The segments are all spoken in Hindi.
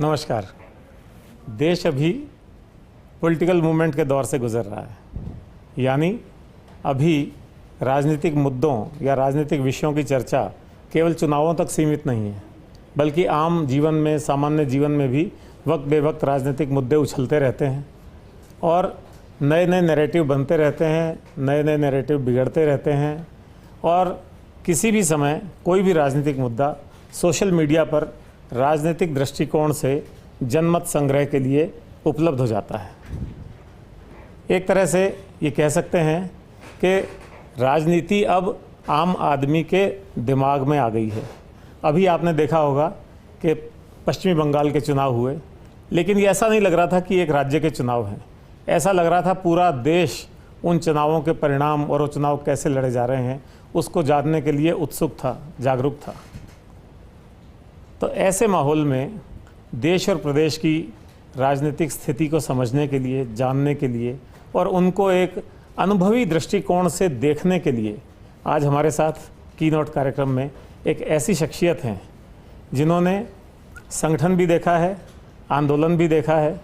नमस्कार। देश अभी पॉलिटिकल मूवमेंट के दौर से गुजर रहा है, यानी अभी राजनीतिक मुद्दों या राजनीतिक विषयों की चर्चा केवल चुनावों तक सीमित नहीं है, बल्कि आम जीवन में, सामान्य जीवन में भी वक्त बेवक्त राजनीतिक मुद्दे उछलते रहते हैं और नए नए नैरेटिव बनते रहते हैं, नए नए नैरेटिव बिगड़ते रहते हैं और किसी भी समय कोई भी राजनीतिक मुद्दा सोशल मीडिया पर राजनीतिक दृष्टिकोण से जनमत संग्रह के लिए उपलब्ध हो जाता है। एक तरह से ये कह सकते हैं कि राजनीति अब आम आदमी के दिमाग में आ गई है। अभी आपने देखा होगा कि पश्चिमी बंगाल के चुनाव हुए, लेकिन ये ऐसा नहीं लग रहा था कि एक राज्य के चुनाव हैं। ऐसा लग रहा था पूरा देश उन चुनावों के परिणाम और वो चुनाव कैसे लड़े जा रहे हैं उसको जानने के लिए उत्सुक था, जागरूक था। तो ऐसे माहौल में देश और प्रदेश की राजनीतिक स्थिति को समझने के लिए, जानने के लिए और उनको एक अनुभवी दृष्टिकोण से देखने के लिए आज हमारे साथ कीनोट कार्यक्रम में एक ऐसी शख्सियत हैं जिन्होंने संगठन भी देखा है, आंदोलन भी देखा है,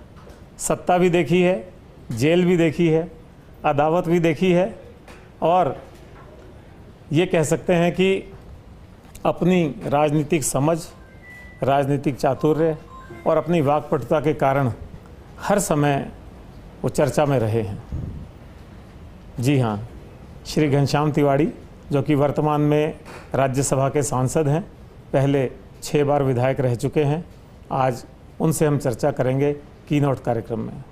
सत्ता भी देखी है, जेल भी देखी है, अदावत भी देखी है और ये कह सकते हैं कि अपनी राजनीतिक समझ, राजनीतिक चातुर्य और अपनी वाक्पटुता के कारण हर समय वो चर्चा में रहे हैं। जी हाँ, श्री घनश्याम तिवारी, जो कि वर्तमान में राज्यसभा के सांसद हैं, पहले 6 बार विधायक रह चुके हैं। आज उनसे हम चर्चा करेंगे कीनोट कार्यक्रम में।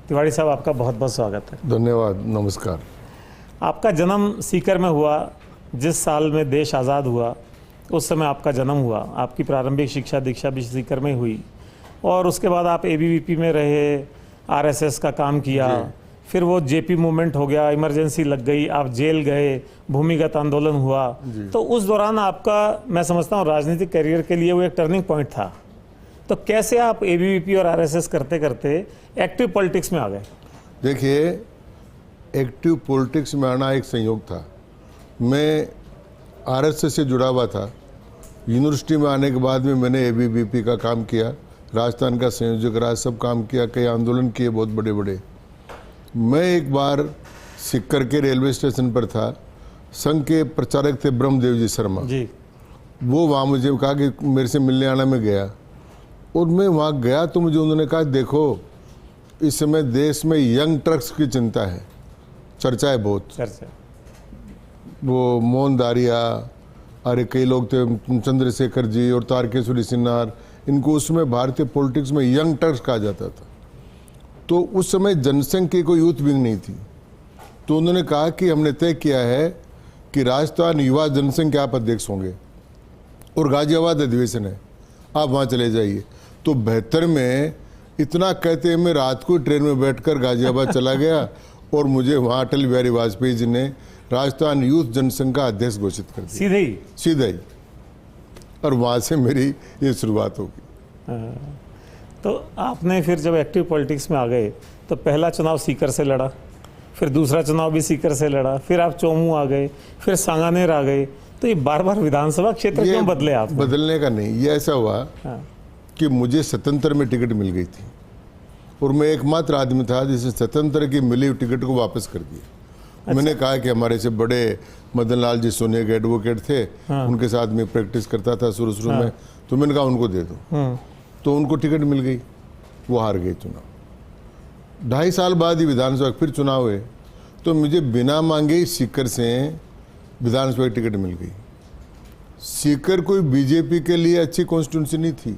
तिवारी साहब, आपका बहुत बहुत स्वागत है। धन्यवाद, नमस्कार। आपका जन्म सीकर में हुआ। जिस साल में देश आज़ाद हुआ उस समय आपका जन्म हुआ। आपकी प्रारंभिक शिक्षा दीक्षा भी सीकर में हुई और उसके बाद आप एबीवीपी में रहे, आरएसएस का काम किया, फिर वो जेपी मूवमेंट हो गया, इमरजेंसी लग गई, आप जेल गए, भूमिगत आंदोलन हुआ। तो उस दौरान आपका, मैं समझता हूँ, राजनीतिक करियर के लिए वो एक टर्निंग पॉइंट था। तो कैसे आप एबीवीपी और आरएसएस करते करते एक्टिव पॉलिटिक्स में आ गए? देखिए, एक्टिव पॉलिटिक्स में आना एक संयोग था। मैं आरएसएस से जुड़ा हुआ था। यूनिवर्सिटी में आने के बाद में मैंने एबीवीपी का काम किया, राजस्थान का संयोजक राज, सब काम किया, कई आंदोलन किए बहुत बड़े बड़े। मैं एक बार सीकर के रेलवे स्टेशन पर था, संघ के प्रचारक थे ब्रह्मदेव जी शर्मा जी। वो वहाँ मुझे कहा कि मेरे से मिलने आना। मैं गया और मैं वहाँ गया तो मुझे उन्होंने कहा, देखो इस समय देश में यंग ट्रक्स की चिंता है, चर्चा है बहुत। चर्चा वो मोहन दारिया, अरे कई लोग थे, चंद्रशेखर जी और तारकेश्वरी सिन्हार, इनको उस समय भारतीय पॉलिटिक्स में यंग टर्क्स कहा जाता था। तो उस समय जनसंघ की कोई यूथ विंग नहीं थी। तो उन्होंने कहा कि हमने तय किया है कि राजस्थान युवा जनसंघ के आप अध्यक्ष होंगे और गाजियाबाद अधिवेशन है, आप वहाँ चले जाइए। तो 72 में इतना कहते हैं मैं रात को ट्रेन में बैठकर गाजियाबाद चला गया और मुझे वहाँ अटल बिहारी वाजपेयी जी ने राजस्थान यूथ जनसंघ का अध्यक्ष घोषित कर दिया, सीधे ही। और वहाँ से मेरी ये शुरुआत होगी। तो आपने फिर जब एक्टिव पॉलिटिक्स में आ गए तो पहला चुनाव सीकर से लड़ा, फिर दूसरा चुनाव भी सीकर से लड़ा, फिर आप चोमू आ गए, फिर सांगानेर आ गए। तो ये बार बार विधानसभा क्षेत्र क्यों बदले आप? बदलने का नहीं, ये ऐसा हुआ कि मुझे स्वतंत्र में टिकट मिल गई थी और मैं एकमात्र आदमी था जिसे स्वतंत्र की मिली हुई टिकट को वापस कर दिया। अच्छा। मैंने कहा कि हमारे से बड़े मदन लाल जी सोनिया के एडवोकेट थे, उनके साथ में प्रैक्टिस करता था शुरू में, तो मैंने कहा उनको दे दो। तो उनको टिकट मिल गई, वो हार गए चुनाव। 2.5 साल बाद ही विधानसभा फिर चुनाव हुए तो मुझे बिना मांगे ही सीकर से विधानसभा की टिकट मिल गई। सीकर कोई बीजेपी के लिए अच्छी कॉन्स्टिट्यूंसी नहीं थी,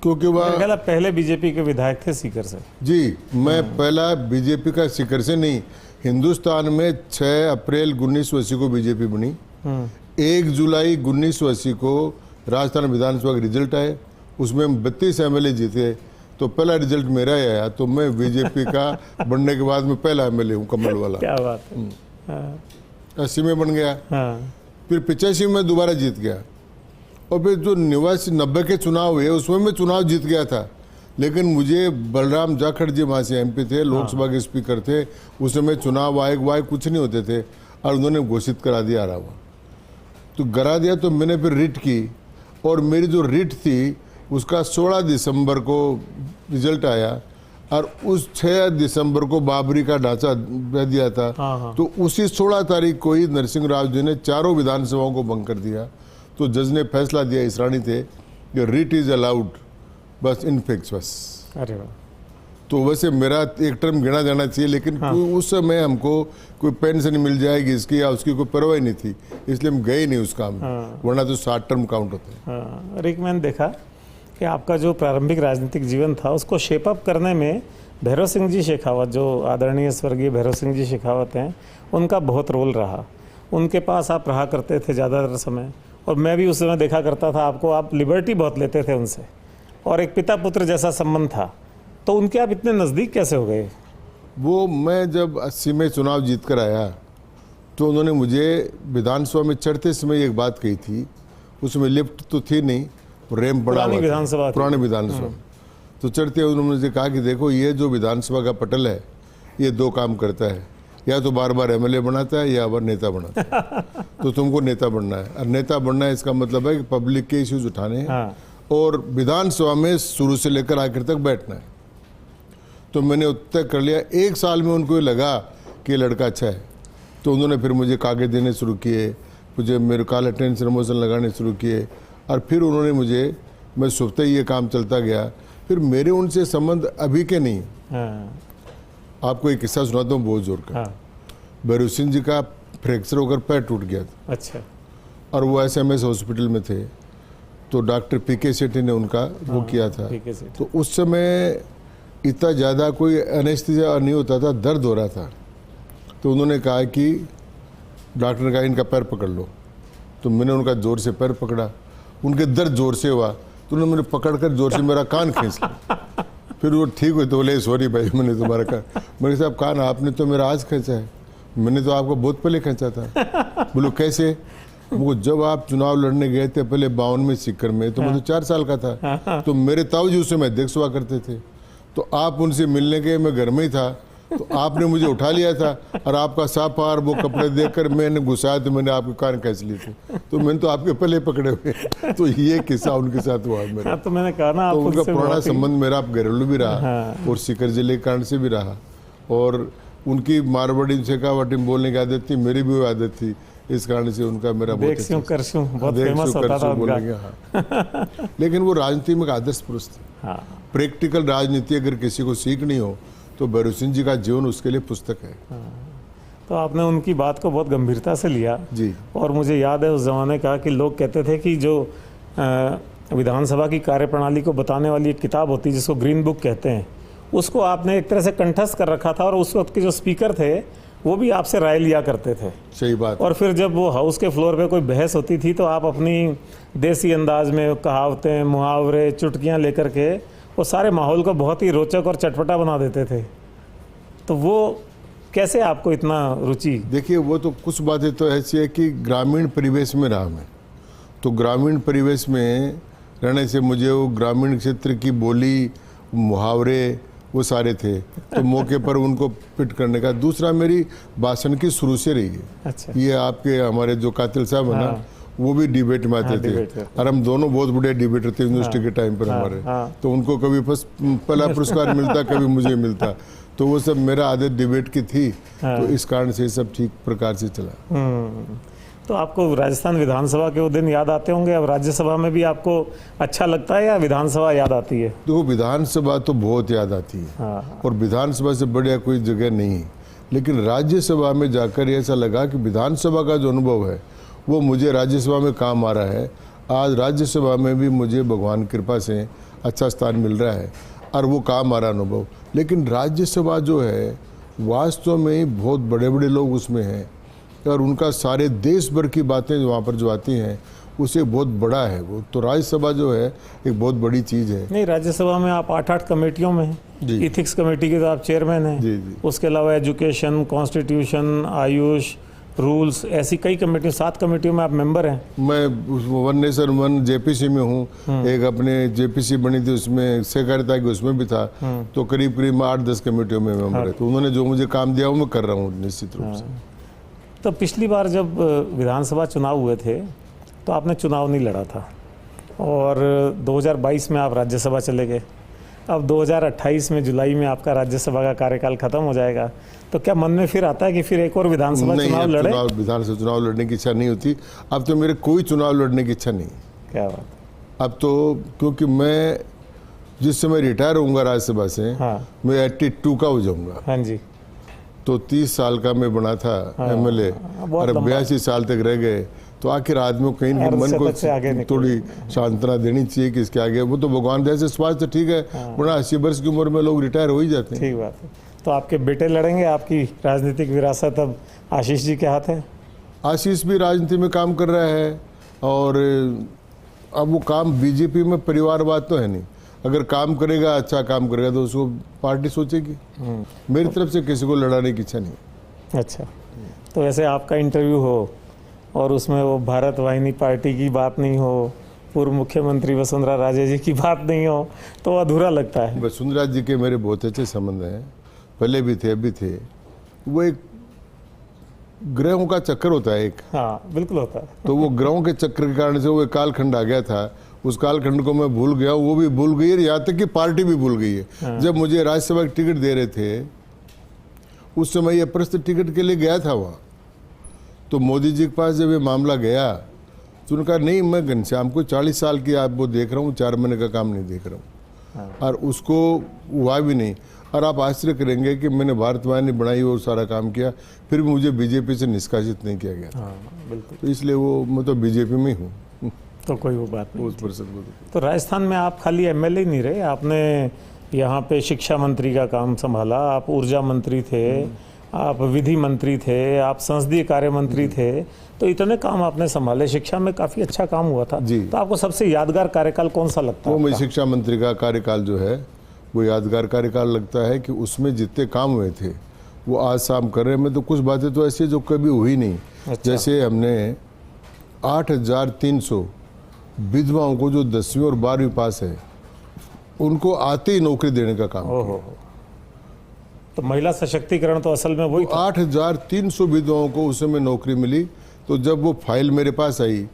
क्योंकि वह पहले बीजेपी के विधायक थे सीकर से। जी, मैं पहला बीजेपी का सीकर से नहीं, हिंदुस्तान में 6 अप्रैल 1980 को बीजेपी बनी। 1 जुलाई 1980 को राजस्थान विधानसभा का रिजल्ट आए, उसमें 32 एमएलए जीते। तो पहला रिजल्ट मेरा ही आया, तो मैं बीजेपी का बनने के बाद में पहला एमएलए हूँ, कमल वाला। क्या बात है। 80 में बन गया, फिर 85 में दोबारा जीत गया और फिर जो 90 के चुनाव हुए उसमें मैं चुनाव जीत गया था। लेकिन मुझे बलराम जाखड़ जी वहाँ से एमपी थे, लोकसभा के स्पीकर थे, उस समय चुनाव आयोग कुछ नहीं होते थे और उन्होंने घोषित करा दिया हरा हुआ। तो करा दिया तो मैंने फिर रिट की और मेरी जो रिट थी उसका 16 दिसंबर को रिजल्ट आया और उस 6 दिसंबर को बाबरी का ढांचा दे दिया था। तो उसी 16 तारीख को ही नरसिंह राव जी ने चारों विधानसभाओं को भंग कर दिया। तो जज ने फैसला दिया इसरानी थे कि रिट इज अलाउड, बस इन फिक्स बस। अरे वाह। तो वैसे मेरा एक टर्म गिना जाना चाहिए, लेकिन उस समय हमको कोई पेंशन मिल जाएगी इसकी या उसकी कोई परवाह नहीं थी, इसलिए हम गए नहीं उस काम में, वरना तो 7 टर्म काउंट होते हैं। और एक मैंने देखा कि आपका जो प्रारंभिक राजनीतिक जीवन था उसको शेपअप करने में भैरव सिंह जी शेखावत, जो आदरणीय स्वर्गीय भैरव सिंह जी शेखावत हैं, उनका बहुत रोल रहा। उनके पास आप रहा करते थे ज़्यादातर समय, और मैं भी उस समय देखा करता था आपको, आप लिबर्टी बहुत लेते थे उनसे, और एक पिता पुत्र जैसा संबंध था। तो उनके आप इतने नज़दीक कैसे हो गए? वो मैं जब 80 में चुनाव जीत कर आया तो उन्होंने मुझे विधानसभा में चढ़ते समय एक बात कही थी, उसमें लिफ्ट तो थी नहीं, रैंप बड़ा पुरानी विधानसभा, पुराने विधानसभा। तो चढ़ते उन्होंने मुझे कहा कि देखो ये जो विधानसभा का पटल है ये 2 काम करता है, या तो बार बार एमएलए बनाता है या बार नेता बनाता है। तो तुमको नेता बनना है, और नेता बनना है इसका मतलब है कि पब्लिक के इश्यूज उठाने हैं और विधानसभा में शुरू से लेकर आखिर तक बैठना है। तो मैंने तय कर लिया। 1 साल में उनको लगा कि ये लड़का अच्छा है, तो उन्होंने फिर मुझे कागज देने शुरू किए, मुझे मेरे कॉल अटेंडेंस प्रमोशन लगाने शुरू किए, और फिर उन्होंने मुझे, मैं सुबह ही ये काम चलता गया। फिर मेरे उनसे संबंध अभी के नहीं। आपको एक किस्सा सुनाता हूँ बहुत जोर का। भैरव सिंह जी का फ्रैक्चर होकर पैर टूट गया था। अच्छा। और वो SMS हॉस्पिटल में थे, तो डॉक्टर PK सेठी ने उनका वो किया था। तो उस समय इतना ज़्यादा कोई एनेस्थीसिया नहीं होता था, दर्द हो रहा था। तो उन्होंने कहा कि डॉक्टर ने कहा इनका पैर पकड़ लो। तो मैंने उनका ज़ोर से पैर पकड़ा, उनके दर्द ज़ोर से हुआ, तो उन्होंने मैंने पकड़ कर ज़ोर से मेरा कान खींच लिया। फिर वो ठीक हुई तो बोले सॉरी भाई, मैंने तुम्हारा कान, मैंने साहब कान आपने तो मेरा आज खींचा है, मैंने तो आपको बहुत पहले खींचा था। बोलो कैसे? वो जब आप चुनाव लड़ने गए थे पहले 52 में सीकर में, तो मैं तो 4 साल का था, तो मेरे ताऊ जी उस समय अध्यक्ष हुआ करते थे। तो आप उनसे मिलने गए, मैं घर में ही था, तो आपने मुझे उठा लिया था और आपका साफ और वो कपड़े देखकर मैंने गुस्साया तो मैंने आपके कान खींच लिए थे। तो मैंने तो आपके पहले पकड़े हुए। तो ये किस्सा उनके साथ हुआ मेरा। तो मैंने कहा ना, तो उनका पुराना संबंध मेरा घरेलू भी रहा और सीकर जिले कांड से भी रहा, और उनकी मारवाड़ी शेखावटी में बोलने की आदत थी, मेरी भी वो आदत थी, इस कारण से उनका मेरा बहुत फेमस होता था उनका। लेकिन वो राजनीति में आदर्श पुरुष थे। प्रैक्टिकल राजनीति अगर किसी को सीखनी हो तो भैरव सिंह जी का जीवन उसके लिए पुस्तक है। तो आपने उनकी बात को बहुत गंभीरता से लिया जी। और मुझे याद है उस ज़माने का कि लोग कहते थे कि जो विधानसभा की कार्यप्रणाली को बताने वाली एक किताब होती है जिसको ग्रीन बुक कहते हैं, उसको आपने एक तरह से कंठस्थ कर रखा था, और उस वक्त के जो स्पीकर थे वो भी आपसे राय लिया करते थे। सही बात। और फिर जब वो हाउस के फ्लोर पे कोई बहस होती थी तो आप अपनी देसी अंदाज में कहावतें, मुहावरे, चुटकियाँ लेकर के वो सारे माहौल को बहुत ही रोचक और चटपटा बना देते थे। तो वो कैसे आपको इतना रुचि? देखिए, वो तो कुछ बातें तो ऐसी है कि ग्रामीण परिवेश में रहा मैं, तो ग्रामीण परिवेश में रहने से मुझे वो ग्रामीण क्षेत्र की बोली, मुहावरे वो सारे थे, तो मौके पर उनको पिट करने का। दूसरा, मेरी भाषण की शुरू से रही है। अच्छा। ये आपके हमारे जो कातिल साहब है ना, वो भी डिबेट में आते थे, और हम दोनों बहुत बड़े डिबेटर थे यूनिवर्सिटी के टाइम पर हमारे। तो उनको कभी पहला पुरस्कार मिलता, कभी मुझे मिलता, तो वो सब मेरा आदत डिबेट की थी। तो इस कारण से सब ठीक प्रकार से चला। तो आपको राजस्थान विधानसभा के वो दिन याद आते होंगे? अब राज्यसभा में भी आपको अच्छा लगता है या विधानसभा याद आती है? देखो, विधानसभा तो बहुत याद आती है, और विधानसभा से बढ़िया कोई जगह नहीं है। लेकिन राज्यसभा में जाकर ऐसा लगा कि विधानसभा का जो अनुभव है वो मुझे राज्यसभा में काम आ रहा है। आज राज्यसभा में भी मुझे भगवान की कृपा से अच्छा स्थान मिल रहा है और वो काम आ रहा अनुभव। लेकिन राज्यसभा जो है वास्तव में ही बहुत बड़े बड़े लोग उसमें हैं, और उनका सारे देश भर की बातें वहाँ पर जो आती हैं उसे बहुत बड़ा है वो। तो राज्यसभा जो है एक बहुत बड़ी चीज़ है। नहीं, राज्यसभा में आप 8 कमेटियों में हैं। इथिक्स कमेटी के तो आप चेयरमैन हैं। जी जी। उसके अलावा एजुकेशन, कॉन्स्टिट्यूशन, आयुष, रूल्स, ऐसी कई कमेटियों, 7 कमेटियों में आप मेंबर हैं। मैं वन नेशन वन JPC में हूँ। एक अपने JPC बनी थी उसमें सहकारिता की, उसमें भी था। तो करीब करीब 8-10 कमेटियों में मेंबर है। तो उन्होंने जो मुझे काम दिया वो मैं कर रहा हूँ निश्चित रूप से। तो पिछली बार जब विधानसभा चुनाव हुए थे तो आपने चुनाव नहीं लड़ा था, और 2022 में आप राज्यसभा चले गए। अब 2028 में जुलाई में आपका राज्यसभा का कार्यकाल खत्म हो जाएगा, तो क्या मन में फिर आता है कि फिर एक और विधानसभा चुनाव लड़े? विधानसभा चुनाव लड़ने की इच्छा नहीं होती। अब तो मेरे कोई चुनाव लड़ने की इच्छा नहीं। क्या बात? अब तो क्योंकि मैं जिस समय रिटायर होऊंगा राज्यसभा से, हाँ। मैं 82 का हो जाऊंगा। हाँ जी। तो 30 साल का मैं बना था एमएलए, और 82 साल तक रह गए, तो आखिर आदमी को कहीं मन को थोड़ी सांत्वना देनी चाहिए कि इसके आगे। वो तो भगवान दया से स्वास्थ्य ठीक है, वरना 80 वर्ष की उम्र में लोग रिटायर हो ही जाते हैं। ठीक बात है। तो आपके बेटे लड़ेंगे, आपकी राजनीतिक विरासत अब आशीष जी के हाथ है। आशीष भी राजनीति में काम कर रहा है, और अब वो काम बीजेपी में परिवारवाद तो है नहीं। अगर काम करेगा, अच्छा काम करेगा, तो उसको पार्टी सोचेगी। मेरी तरफ से किसी को लड़ाने की इच्छा नहीं। अच्छा, तो वैसे आपका इंटरव्यू हो और उसमें वो भारत वाहिनी पार्टी की बात नहीं हो, पूर्व मुख्यमंत्री वसुंधरा राजे जी की बात नहीं हो, तो अधूरा लगता है। वसुंधरा जी के मेरे बहुत अच्छे संबंध हैं, पहले भी थे, अभी थे। वो एक ग्रहों का चक्कर होता है एक। हाँ, बिल्कुल होता है। तो वो ग्रहों के चक्कर के कारण से वो एक कालखंड आ गया था, उस कालखंड को मैं भूल गया, वो भी भूल गई है, यहाँ तक कि पार्टी भी भूल गई है। हाँ। जब मुझे राज्यसभा की टिकट दे रहे थे, उस समय ये प्रश्न टिकट के लिए गया था वहाँ, तो मोदी जी के पास जब ये मामला गया, तो उन्होंने कहा नहीं, मैं घनश्याम को 40 साल की आप वो देख रहा हूँ, 4 महीने का काम नहीं देख रहा हूँ। हाँ। और उसको हुआ भी नहीं। और आप आश्चर्य करेंगे कि मैंने भारत वाहिनी बनाई और सारा काम किया, फिर भी मुझे बीजेपी से निष्कासित नहीं किया गया। हाँ, बिल्कुल। तो इसलिए वो मैं तो बीजेपी में ही हूँ। तो कोई वो बात नहीं। उस परसेंट तो राजस्थान में आप खाली एमएलए नहीं रहे, आपने यहाँ पे शिक्षा मंत्री का काम संभाला, आप ऊर्जा मंत्री थे, आप विधि मंत्री थे, आप संसदीय कार्य मंत्री थे, तो इतने काम आपने संभाले, शिक्षा में काफ़ी अच्छा काम हुआ था जी। तो आपको सबसे यादगार कार्यकाल कौन सा लगता है? वो मुझे शिक्षा मंत्री का कार्यकाल जो है वो यादगार कार्यकाल लगता है कि उसमें जितने काम हुए थे वो आज शाम कर रहे हैं। मैं तो कुछ बातें तो ऐसी जो कभी हुई नहीं। अच्छा। जैसे हमने 8,300 विधवाओं को जो 10वीं और 12वीं पास है, उनको आते ही नौकरी देने का काम किया। तो महिला सशक्तिकरण तो असल में वही था। 8,300 विधवाओं को उस समय नौकरी मिली। तो जब वो फाइल मेरे पास आई,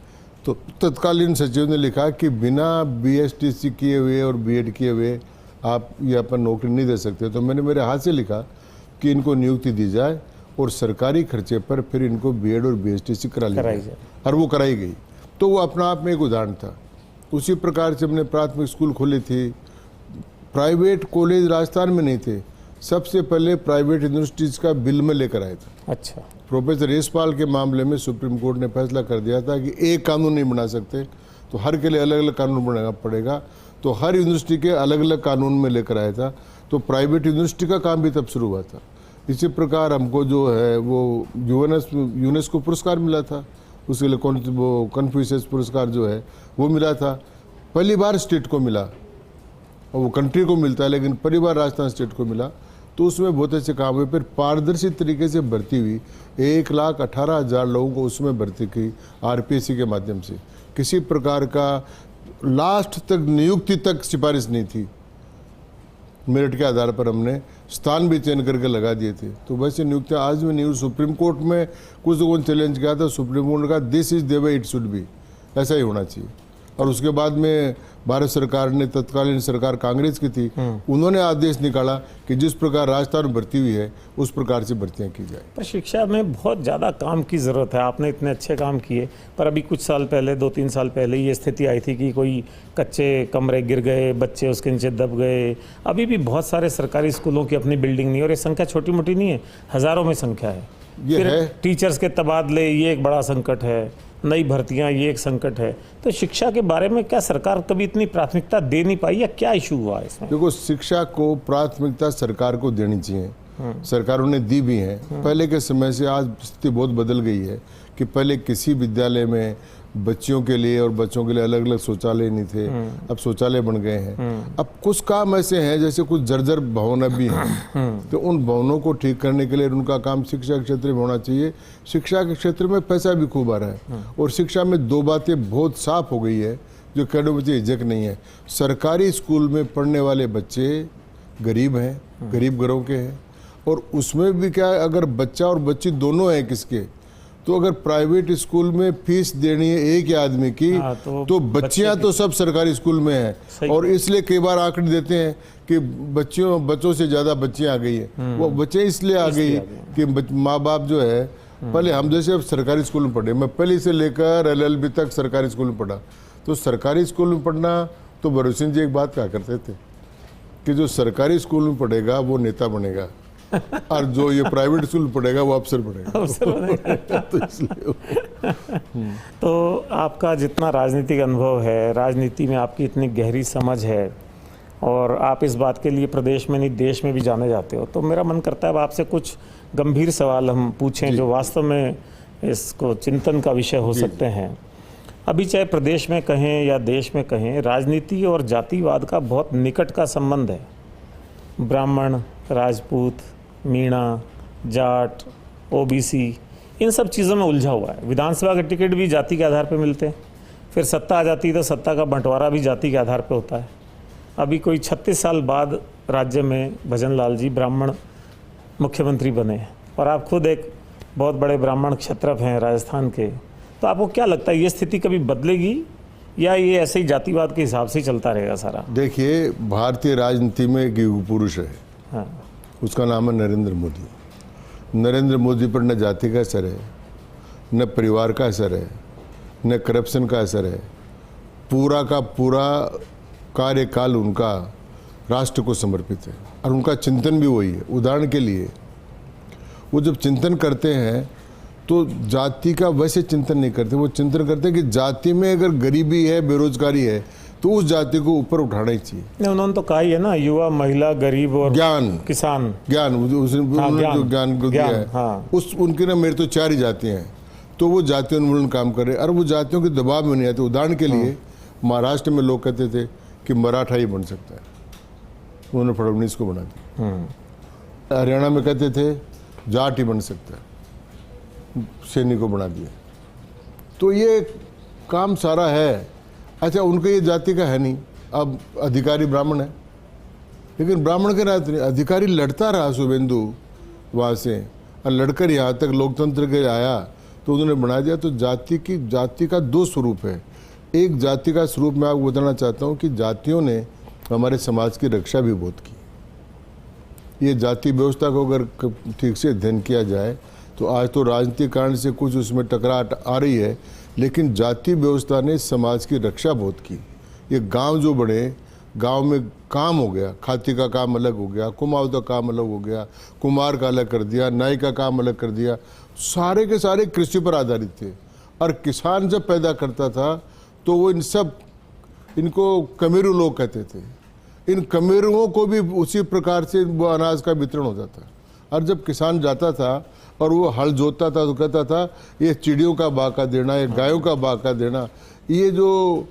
तो तत्कालीन सचिव ने लिखा कि बिना बीएसटीसी किए हुए और बीएड किए हुए आप यहाँ पर नौकरी नहीं दे सकते। तो मैंने मेरे हाथ से लिखा कि इनको नियुक्ति दी जाए और सरकारी खर्चे पर फिर इनको बीएड और बीएसटीसी कराई जाए, और वो कराई गई। तो वो अपना आप में एक उदाहरण था। उसी प्रकार से हमने प्राथमिक स्कूल खोले थे। प्राइवेट कॉलेज राजस्थान में नहीं थे, सबसे पहले प्राइवेट यूनिवर्सिटीज़ का बिल में लेकर आए थे। अच्छा। प्रोफेसर यशपाल के मामले में सुप्रीम कोर्ट ने फैसला कर दिया था कि एक कानून नहीं बना सकते, तो हर के लिए अलग अलग कानून बनाना पड़ेगा। तो हर यूनिवर्सिटी के अलग अलग कानून में लेकर आया था। तो प्राइवेट यूनिवर्सिटी का काम भी तब शुरू हुआ था। इसी प्रकार हमको जो है वो यूनेस्को पुरस्कार मिला था, उसके लिए वो कन्फ्यूशियस पुरस्कार जो है वो मिला था। पहली बार स्टेट को मिला, और वो कंट्री को मिलता है, लेकिन पहली बार राजस्थान स्टेट को मिला। तो उसमें बहुत अच्छे काम हुए। फिर पारदर्शी तरीके से भर्ती हुई, 1,18,000 लोगों को उसमें भर्ती की आरपीएससी के माध्यम से। किसी प्रकार का लास्ट तक नियुक्ति तक सिफारिश नहीं थी, मेरिट के आधार पर हमने स्थान भी चयन करके लगा दिए थे। तो वैसे नियुक्तियाँ आज भी नहीं। सुप्रीम कोर्ट में कुछ लोगों ने चैलेंज किया था, सुप्रीम कोर्ट ने कहा this is the way it should be, ऐसा ही होना चाहिए। और उसके बाद में भारत सरकार ने, तत्कालीन सरकार कांग्रेस की थी, उन्होंने आदेश निकाला कि जिस प्रकार राजस्थान में भर्ती हुई है उस प्रकार से भर्तियां की जाए। पर शिक्षा में बहुत ज़्यादा काम की ज़रूरत है। आपने इतने अच्छे काम किए, पर अभी कुछ साल पहले, 2-3 साल पहले ये स्थिति आई थी कि कोई कच्चे कमरे गिर गए, बच्चे उसके नीचे दब गए। अभी भी बहुत सारे सरकारी स्कूलों की अपनी बिल्डिंग नहीं, और ये संख्या छोटी मोटी नहीं है, हज़ारों में संख्या है। ये है टीचर्स के तबादले, ये एक बड़ा संकट है। नई भर्तियां, ये एक संकट है। तो शिक्षा के बारे में क्या सरकार कभी इतनी प्राथमिकता दे नहीं पाई, या क्या इशू हुआ इसमें? देखो, शिक्षा को प्राथमिकता सरकार को देनी चाहिए, सरकारों ने दी भी है। पहले के समय से आज स्थिति बहुत बदल गई है कि पहले किसी विद्यालय में बच्चियों के लिए और बच्चों के लिए अलग अलग शौचालय नहीं थे, अब शौचालय बन गए हैं। अब कुछ काम ऐसे हैं, जैसे कुछ जर्जर भवन भी हैं, तो उन भवनों को ठीक करने के लिए उनका काम शिक्षा के क्षेत्र में होना चाहिए। शिक्षा के क्षेत्र में पैसा भी खूब आ रहा है। और शिक्षा में 2 बातें बहुत साफ हो गई है जो कहने मुझे हिचक नहीं है। सरकारी स्कूल में पढ़ने वाले बच्चे गरीब हैं, गरीब घरों के हैं, और उसमें भी क्या है, अगर बच्चा और बच्ची दोनों हैं किसके, तो अगर प्राइवेट स्कूल में फीस देनी है एक ही आदमी की, हाँ, तो बच्चियां तो सब सरकारी स्कूल में हैं, और इसलिए कई बार आंकड़े देते हैं कि बच्चों से ज्यादा बच्चियां आ गई है। वो बच्चे इसलिए आ गई कि माँ बाप जो है, पहले हम जैसे अब सरकारी स्कूल में पढ़े, मैं पहले से लेकर LLB तक सरकारी स्कूल में पढ़ा, तो सरकारी स्कूल में पढ़ना, तो भरोसे सिंह जी एक बात कहा करते थे कि जो सरकारी स्कूल में पढ़ेगा वो नेता बनेगा, और जो ये प्राइवेट स्कूल में पढ़ेगा वो अफसर बनेगा। तो इसलिए तो आपका जितना राजनीतिक अनुभव है, राजनीति में आपकी इतनी गहरी समझ है, और आप इस बात के लिए प्रदेश में नहीं देश में भी जाने जाते हो, तो मेरा मन करता है अब आपसे कुछ गंभीर सवाल हम पूछें जो वास्तव में इसको चिंतन का विषय हो सकते हैं। अभी चाहे प्रदेश में कहें या देश में कहें, राजनीति और जातिवाद का बहुत निकट का संबंध है। ब्राह्मण, राजपूत, मीणा, जाट, OBC, इन सब चीज़ों में उलझा हुआ है। विधानसभा के टिकट भी जाति के आधार पर मिलते हैं, फिर सत्ता आ जाती है तो सत्ता का बंटवारा भी जाति के आधार पर होता है। अभी कोई 36 साल बाद राज्य में भजन लाल जी ब्राह्मण मुख्यमंत्री बने, और आप खुद एक बहुत बड़े ब्राह्मण क्षत्रप हैं राजस्थान के, तो आपको क्या लगता है ये स्थिति कभी बदलेगी, या ये ऐसे ही जातिवाद के हिसाब से ही चलता रहेगा सारा? देखिए, भारतीय राजनीति में एक युग पुरुष है, हाँ, उसका नाम है नरेंद्र मोदी। नरेंद्र मोदी पर न जाति का असर है, न परिवार का असर है, न करप्शन का असर है। पूरा का पूरा कार्यकाल उनका राष्ट्र को समर्पित है, और उनका चिंतन भी वही है। उदाहरण के लिए, वो जब चिंतन करते हैं तो जाति का वैसे चिंतन नहीं करते, वो चिंतन करते हैं कि जाति में अगर गरीबी है, बेरोजगारी है, तो उस जाति को ऊपर उठाना ही चाहिए। नहीं, उन्होंने तो कहा ही है ना, युवा, महिला, गरीब और ज्ञान, किसान, ज्ञान, उन्होंने जो ज्ञान को दिया है, हाँ। उस उनके ना मेरे तो 4 ही जातियाँ हैं, तो वो जाति उन्मूलन काम कर रहे हैं, और वो जातियों के दबाव में नहीं आते। उदाहरण के लिए महाराष्ट्र में लोग कहते थे कि मराठा ही बन सकता है, उन्होंने फडणवीस को बना दिया। हरियाणा में कहते थे जाट ही बन सकता है, सैनी को बना दिया। तो ये काम सारा है। अच्छा, उनका ये जाति का है नहीं, अब अधिकारी ब्राह्मण है, लेकिन ब्राह्मण के नाते नहीं, अधिकारी लड़ता रहा शुभेंदु वहाँ से, और लड़कर यहाँ तक लोकतंत्र के आया तो उन्होंने बना दिया। तो जाति का 2 स्वरूप है। एक जाति का स्वरूप मैं आपको बताना चाहता हूँ कि जातियों ने हमारे समाज की रक्षा भी बहुत की। ये जाति व्यवस्था को अगर ठीक से अध्ययन किया जाए तो आज तो राजनीतिक कारण से कुछ उसमें टकराहट आ रही है, लेकिन जाति व्यवस्था ने समाज की रक्षा बहुत की। ये गांव जो बड़े, गांव में काम हो गया, खाती का काम अलग हो गया, कुमाऊं का काम अलग हो गया, कुमार का अलग कर दिया, नाई का काम अलग कर दिया, सारे के सारे कृषि पर आधारित थे। और किसान जब पैदा करता था तो वो इनको कमेरू लोग कहते थे। इन कमेरुओं को भी उसी प्रकार से वो अनाज का वितरण होता था। और जब किसान जाता था और वो हल जोतता था तो कहता था ये चिड़ियों का बाका देना, ये गायों का बाका देना, ये जो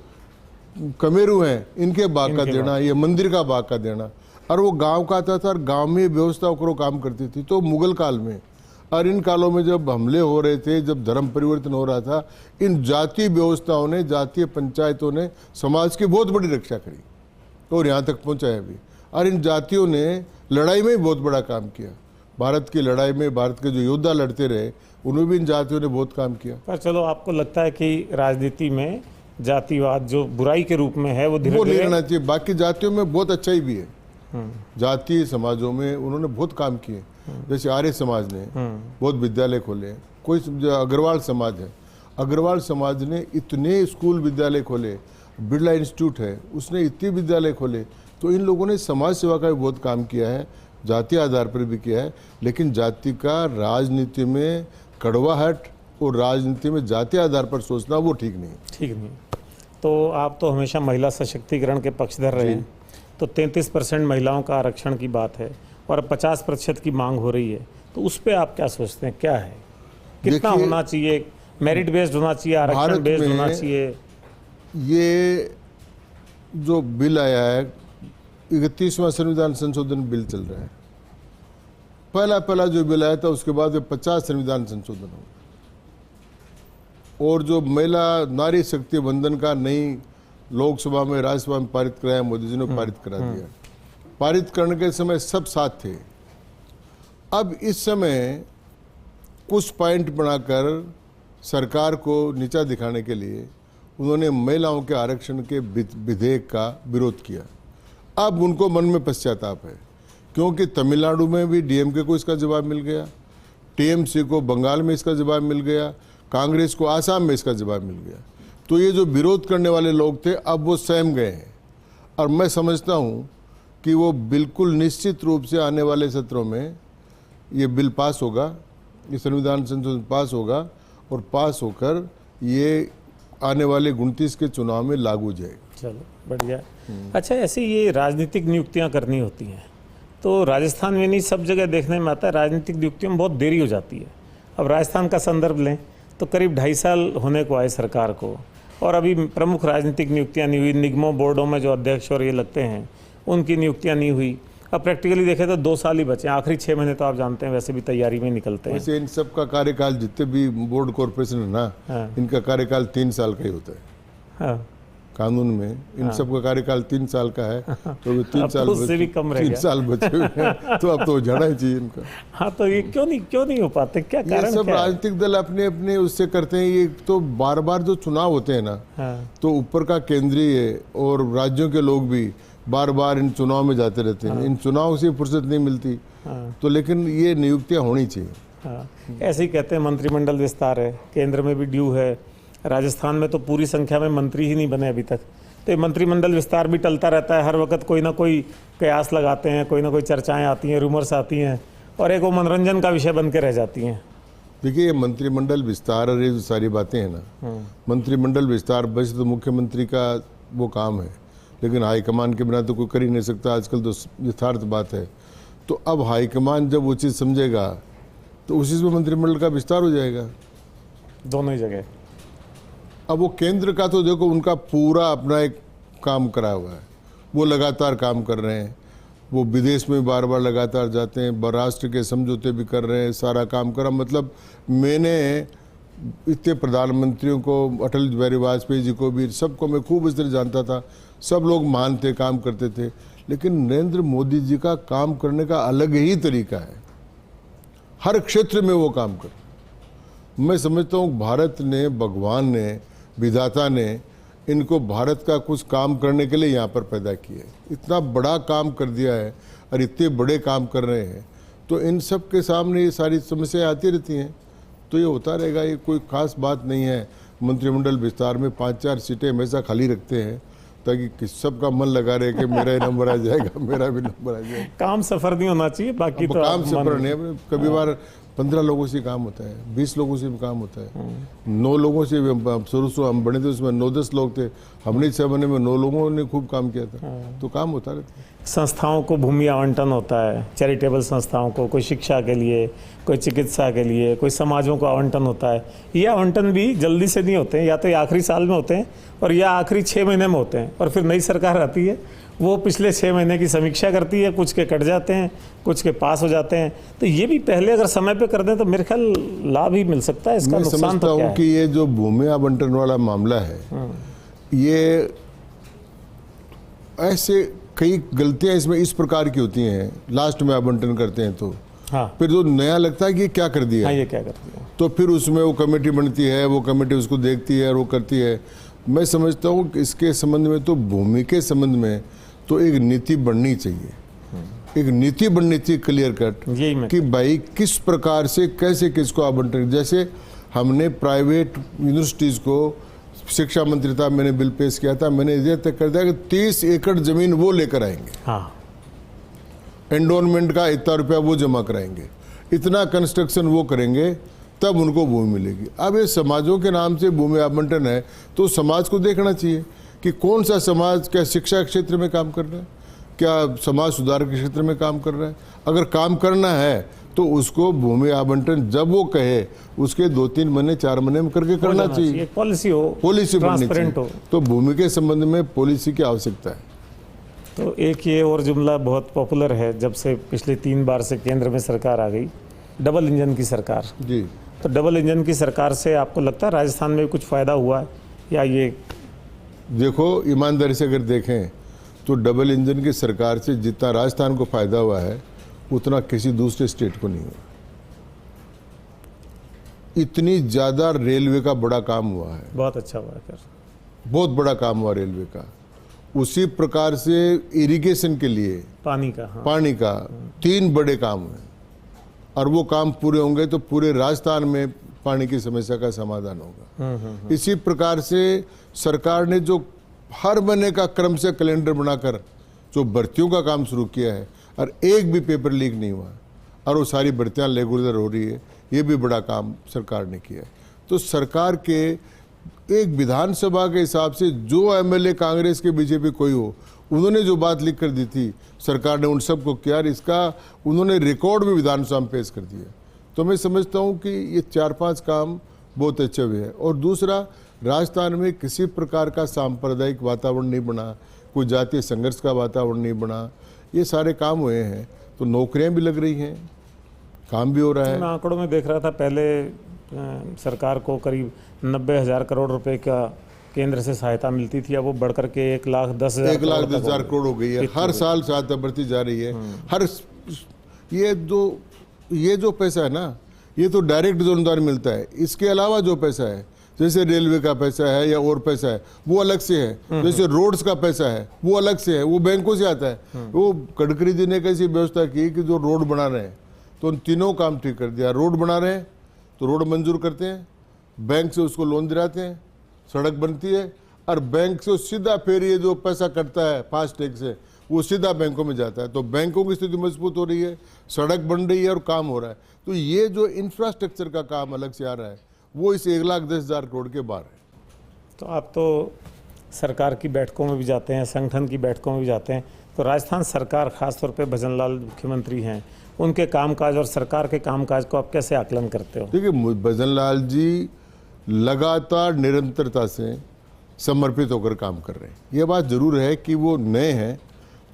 कमेरू हैं इनके बाका देना, ये मंदिर का बाका देना। और वो गांव का आता था, और गांव में व्यवस्था करो काम करती थी। तो मुगल काल में और इन कालों में जब हमले हो रहे थे, जब धर्म परिवर्तन हो रहा था, इन जातीय व्यवस्थाओं ने, जातीय पंचायतों ने समाज की बहुत बड़ी रक्षा करी और यहाँ तक पहुँचाया भी। और इन जातियों ने लड़ाई में भी बहुत बड़ा काम किया। भारत की लड़ाई में भारत के जो योद्धा लड़ते रहे, उन्हें भी इन जातियों ने बहुत काम किया। पर चलो, आपको लगता है कि राजनीति में जातिवाद जो बुराई के रूप में है वो नहीं रहना चाहिए। बाकी जातियों में बहुत अच्छाई भी है, जातीय समाजों में उन्होंने बहुत काम किए। जैसे आर्य समाज ने बहुत विद्यालय खोले, कोई अग्रवाल समाज है, अग्रवाल समाज ने इतने स्कूल विद्यालय खोले, बिरला इंस्टीट्यूट है उसने इतने विद्यालय खोले। तो इन लोगों ने समाज सेवा का भी बहुत काम किया है, जातीय आधार पर भी किया है। लेकिन जाति का राजनीति में कड़वाहट और राजनीति में जातीय आधार पर सोचना वो ठीक नहीं। तो आप तो हमेशा महिला सशक्तिकरण के पक्षधर रहे हैं। तो 33% महिलाओं का आरक्षण की बात है और 50% की मांग हो रही है, तो उस पर आप क्या सोचते हैं, क्या है, कितना होना चाहिए? मेरिट बेस्ड होना चाहिए, आरक्षण बेस्ड होना चाहिए? ये जो बिल आया है, 31वां संविधान संशोधन बिल चल रहा है। पहला जो बिल आया था उसके बाद 50 संविधान संशोधन हो, और जो महिला नारी शक्ति बंधन का नई लोकसभा में, राज्यसभा में पारित कराया, मोदी जी ने पारित करा दिया। पारित करने के समय सब साथ थे। अब इस समय कुछ पॉइंट बनाकर सरकार को नीचा दिखाने के लिए उन्होंने महिलाओं के आरक्षण के विधेयक का विरोध किया। अब उनको मन में पश्चाताप है, क्योंकि तमिलनाडु में भी डीएमके को इसका जवाब मिल गया, टीएमसी को बंगाल में इसका जवाब मिल गया, कांग्रेस को आसाम में इसका जवाब मिल गया। तो ये जो विरोध करने वाले लोग थे अब वो सहम गए हैं, और मैं समझता हूँ कि वो बिल्कुल निश्चित रूप से आने वाले सत्रों में ये बिल पास होगा, ये संविधान संशोधन पास होगा, और पास होकर ये आने वाले 29 के चुनाव में लागू जाएगा। चलो बढ़िया। अच्छा, ऐसी ये राजनीतिक नियुक्तियां करनी होती हैं तो राजस्थान में नहीं, सब जगह देखने में आता है राजनीतिक नियुक्तियों में बहुत देरी हो जाती है। अब राजस्थान का संदर्भ लें तो करीब 2.5 साल होने को आए सरकार को, और अभी प्रमुख राजनीतिक नियुक्तियां नहीं हुई। निगमों बोर्डों में जो अध्यक्ष और ये लगते हैं उनकी नियुक्तियां नहीं हुई। अब प्रैक्टिकली देखें तो 2 साल ही बचे, आखिरी 6 महीने तो आप जानते हैं वैसे भी तैयारी में निकलते हैं। वैसे इन सब का कार्यकाल, जितने भी बोर्ड कॉर्पोरेशन है ना, हाँ। इनका कार्यकाल 3 साल का ही होता है। हाँ। कानून में इन सब का कार्यकाल 3 साल का है, तो वो 3 साल उससे भी कम रह 3 गया। साल बचे हुए हैं, तो अब तो जाना ही चाहिए इनका। हाँ, तो ये क्यों नहीं हो पाते, क्या ये कारण सब क्या है? राजनीतिक दल अपने अपने उससे करते हैं। ये तो बार बार जो चुनाव होते हैं ना, हाँ। तो ऊपर का केंद्रीय और राज्यों के लोग भी बार बार इन चुनाव में जाते रहते हैं। इन चुनाव से फुर्सत नहीं मिलती, तो लेकिन ये नियुक्तियां होनी चाहिए। हाँ, ऐसे ही कहते हैं मंत्रिमंडल विस्तार है, केंद्र में भी ड्यू है, राजस्थान में तो पूरी संख्या में मंत्री ही नहीं बने अभी तक। तो ये मंत्रिमंडल विस्तार भी टलता रहता है, हर वक्त कोई ना कोई कयास लगाते हैं, कोई ना कोई चर्चाएं आती हैं, रूमर्स आती हैं, और एक वो मनोरंजन का विषय बन के रह जाती हैं। देखिए, ये मंत्रिमंडल विस्तार और ये जो सारी बातें हैं ना, मंत्रिमंडल विस्तार वैसे तो मुख्यमंत्री का वो काम है, लेकिन हाईकमान के बिना तो कोई कर ही नहीं सकता। आजकल तो यथार्थ बात है। तो अब हाईकमान जब वो चीज़ समझेगा तो उसी से मंत्रिमंडल का विस्तार हो जाएगा, दोनों ही जगह। अब वो केंद्र का तो देखो, उनका पूरा अपना एक काम करा हुआ है, वो लगातार काम कर रहे हैं, वो विदेश में बार बार लगातार जाते हैं, राष्ट्र के समझौते भी कर रहे हैं, सारा काम करा। मतलब मैंने इतने प्रधानमंत्रियों को, अटल बिहारी वाजपेयी जी को भी, सबको मैं खूब इस तरह जानता था, सब लोग महान थे, काम करते थे। लेकिन नरेंद्र मोदी जी का काम करने का अलग ही तरीका है, हर क्षेत्र में वो काम कर। मैं समझता हूँ भारत ने, भगवान ने, विधाता ने इनको भारत का कुछ काम करने के लिए यहाँ पर पैदा किया है। इतना बड़ा काम कर दिया है और इतने बड़े काम कर रहे हैं, तो इन सब के सामने ये सारी समस्याएं आती रहती हैं, तो ये होता रहेगा। ये कोई खास बात नहीं है। मंत्रिमंडल विस्तार में 5-4 सीटें हमेशा खाली रखते हैं ताकि सबका मन लगा रहे कि मेरा ही नंबर आ जाएगा, मेरा भी नंबर आ जाएगा। काम सफर नहीं होना चाहिए, बाकी तो काम सफर नहीं। कभी बार 15 लोगों से काम होता है, 20 लोगों से भी काम होता है, 9 लोगों से भी। शुरू से हम बने थे उसमें 9-10 लोग थे, हमने 6 महीने में 9 लोगों ने खूब काम किया था, तो काम होता रहता है। संस्थाओं को भूमि आवंटन होता है, चैरिटेबल संस्थाओं को, कोई शिक्षा के लिए, कोई चिकित्सा के लिए, कोई समाजों को आवंटन होता है। ये आवंटन भी जल्दी से नहीं होते हैं, या तो ये आखिरी साल में होते हैं और या आखिरी 6 महीने में होते हैं, और फिर नई सरकार आती है, वो पिछले 6 महीने की समीक्षा करती है, कुछ के कट जाते हैं, कुछ के पास हो जाते हैं। तो ये भी पहले अगर समय पे कर दें तो मेरे ख्याल लाभ ही मिल सकता है। इसका मैं नुकसान समझता तो क्या हूँ कि ये जो भूमि आवंटन वाला मामला है, ये ऐसे कई गलतियां इसमें इस प्रकार की होती हैं। लास्ट में आवंटन करते हैं तो हाँ, फिर जो नया लगता है कि ये क्या कर दिया, हाँ, ये क्या करती है, तो फिर उसमें वो कमेटी बनती है, वो कमेटी उसको देखती है और वो करती है। मैं समझता हूँ कि इसके संबंध में तो, भूमि के संबंध में तो एक नीति बननी चाहिए, एक नीति बननी चाहिए क्लियर कट, यही मैं कि भाई किस प्रकार से कैसे किसको आवंटन। जैसे हमने प्राइवेट यूनिवर्सिटीज़ को, शिक्षा मंत्री था, मैंने बिल पेश किया था, मैंने ये तय कर दिया कि 30 एकड़ जमीन वो लेकर आएंगे, हाँ, एंडोनमेंट का इतना रुपया वो जमा कराएंगे, इतना कंस्ट्रक्शन वो करेंगे, तब उनको भूमि मिलेगी। अब ये समाजों के नाम से भूमि आवंटन है, तो समाज को देखना चाहिए कि कौन सा समाज क्या शिक्षा क्षेत्र में काम कर रहा है, क्या समाज सुधार के क्षेत्र में काम कर रहा है। अगर काम करना है तो उसको भूमि आवंटन जब वो कहे उसके 2-3 महीने 4 महीने में करके करना चाहिए। पॉलिसी हो, पॉलिसी बननी चाहिए। ट्रांसपेरेंट हो। तो भूमि के संबंध में पॉलिसी की आवश्यकता है। तो एक ये और जुमला बहुत पॉपुलर है, जब से पिछले 3 बार से केंद्र में सरकार आ गई, डबल इंजन की सरकार। जी, तो डबल इंजन की सरकार से आपको लगता है राजस्थान में कुछ फ़ायदा हुआ है, या ये? देखो, ईमानदारी से अगर देखें तो डबल इंजन की सरकार से जितना राजस्थान को फायदा हुआ है उतना किसी दूसरे स्टेट को नहीं हुआ। इतनी ज़्यादा रेलवे का बड़ा काम हुआ है, बहुत अच्छा हुआ है। बहुत बड़ा काम हुआ रेलवे का। उसी प्रकार से इरिगेशन के लिए पानी का, हाँ। पानी का 3 बड़े काम हैं, और वो काम पूरे होंगे तो पूरे राजस्थान में पानी की समस्या का समाधान होगा। इसी प्रकार से सरकार ने जो हर महीने का क्रम से कैलेंडर बनाकर जो भर्तियों का काम शुरू किया है, और एक भी पेपर लीक नहीं हुआ, और वो सारी भर्तियाँ रेगुलर हो रही है, ये भी बड़ा काम सरकार ने किया है। तो सरकार के एक विधानसभा के हिसाब से जो एमएलए कांग्रेस के बीजेपी कोई हो, उन्होंने जो बात लिख कर दी थी, सरकार ने उन सबको किया, और इसका उन्होंने रिकॉर्ड भी विधानसभा में पेश कर दिया। तो मैं समझता हूँ कि ये 4-5 काम बहुत अच्छे हुए हैं। और दूसरा, राजस्थान में किसी प्रकार का सांप्रदायिक वातावरण नहीं बना, कोई जातीय संघर्ष का वातावरण नहीं बना, ये सारे काम हुए हैं। तो नौकरियाँ भी लग रही हैं, काम भी हो रहा है। मैं आंकड़ों में देख रहा था, पहले सरकार को करीब 90,000 करोड़ रुपए का केंद्र से सहायता मिलती थी, अब वो बढ़कर के 1,10,000 करोड़ हो गई है। हर साल सहायता बढ़ती जा रही है। हर ये जो पैसा है ना, ये तो डायरेक्ट जो अनुदान मिलता है। इसके अलावा जो पैसा है, जैसे रेलवे का पैसा है या और पैसा है, वो अलग से है। जैसे रोड्स का पैसा है, वो अलग से है, वो बैंकों से आता है। वो गडकरी जी ने कैसी व्यवस्था की कि जो रोड बना रहे हैं तो उन तीनों काम ठीक कर दिया। रोड बना रहे हैं तो रोड मंजूर करते हैं, बैंक से उसको लोन दिलाते हैं, सड़क बनती है, और बैंक से सीधा फिर ये जो पैसा कटता है फास्ट टैग से, वो सीधा बैंकों में जाता है। तो बैंकों की स्थिति मजबूत हो रही है, सड़क बन रही है और काम हो रहा है। तो ये जो इंफ्रास्ट्रक्चर का काम अलग से आ रहा है, वो इस 1,10,000 करोड़ के बाहर है। तो आप तो सरकार की बैठकों में भी जाते हैं, संगठन की बैठकों में भी जाते हैं, तो राजस्थान सरकार, खासतौर पे भजन लाल मुख्यमंत्री हैं, उनके कामकाज और सरकार के कामकाज को आप कैसे आकलन करते हो? देखिए, भजन लाल जी लगातार निरंतरता से समर्पित होकर काम कर रहे हैं। ये बात जरूर है कि वो नए हैं,